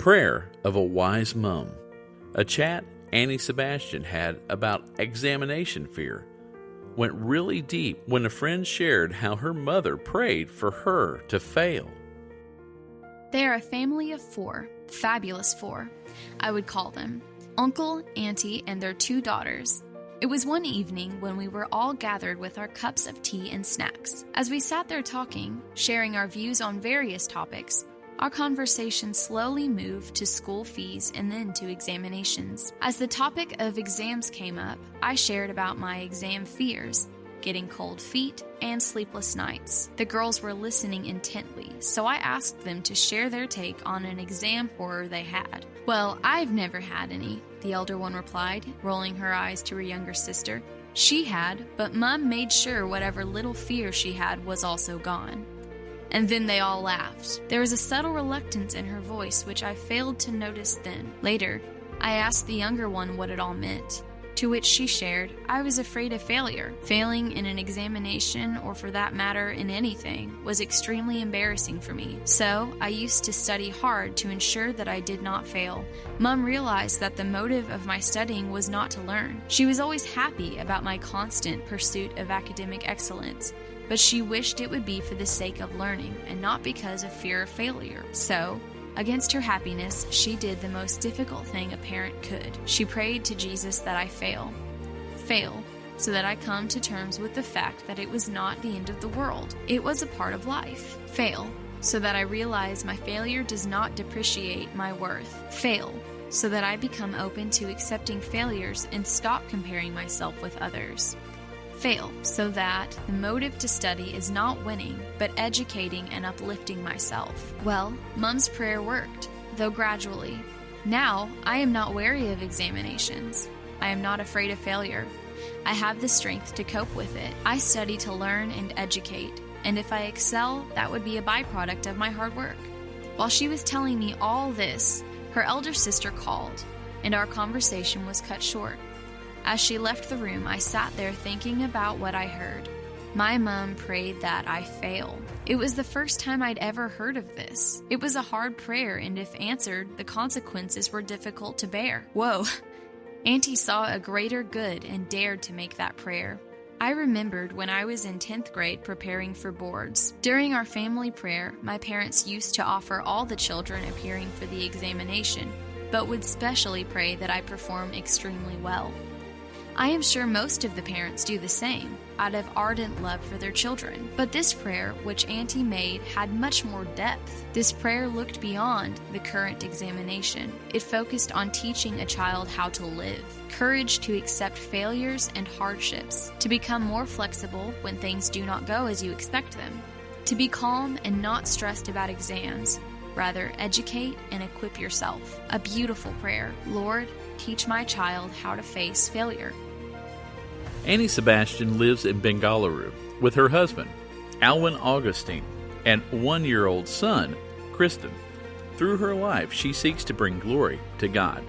Prayer of a Wise Mom. A chat Auntie Sebastian had about examination fear went really deep when a friend shared how her mother prayed for her to fail. They are a family of 4, fabulous 4, I would call them. Uncle, Auntie, and their 2 daughters. It was one evening when we were all gathered with our cups of tea and snacks. As we sat there talking, sharing our views on various topics, our conversation slowly moved to school fees and then to examinations. As the topic of exams came up, I shared about my exam fears, getting cold feet, and sleepless nights. The girls were listening intently, so I asked them to share their take on an exam horror they had. "Well, I've never had any," the elder one replied, rolling her eyes to her younger sister. "She had, but Mom made sure whatever little fear she had was also gone." And then they all laughed. There was a subtle reluctance in her voice which I failed to notice then. Later, I asked the younger one what it all meant, to which she shared, "I was afraid of failure. Failing in an examination, or for that matter in anything, was extremely embarrassing for me. So I used to study hard to ensure that I did not fail." Mom realized that the motive of my studying was not to learn. She was always happy about my constant pursuit of academic excellence, but she wished it would be for the sake of learning and not because of fear of failure. So, against her happiness, she did the most difficult thing a parent could. She prayed to Jesus that I fail, so that I come to terms with the fact that it was not the end of the world. It was a part of life. Fail, so that I realize my failure does not depreciate my worth. Fail, so that I become open to accepting failures and stop comparing myself with others. Fail, so that the motive to study is not winning, but educating and uplifting myself. Well, Mom's prayer worked, though gradually. Now, I am not wary of examinations. I am not afraid of failure. I have the strength to cope with it. I study to learn and educate, and if I excel, that would be a byproduct of my hard work. While she was telling me all this, her elder sister called, and our conversation was cut short. As she left the room, I sat there thinking about what I heard. My mom prayed that I fail. It was the first time I'd ever heard of this. It was a hard prayer, and if answered, the consequences were difficult to bear. Whoa! Auntie saw a greater good and dared to make that prayer. I remembered when I was in 10th grade preparing for boards. During our family prayer, my parents used to offer all the children appearing for the examination, but would specially pray that I perform extremely well. I am sure most of the parents do the same, out of ardent love for their children. But this prayer, which Auntie made, had much more depth. This prayer looked beyond the current examination. It focused on teaching a child how to live, courage to accept failures and hardships, to become more flexible when things do not go as you expect them, to be calm and not stressed about exams. Rather, educate and equip yourself. A beautiful prayer. Lord, teach my child how to face failure. Auntie Sebastian lives in Bengaluru with her husband, Alwyn Augustine, and 1-year-old son, Kristen. Through her life, she seeks to bring glory to God.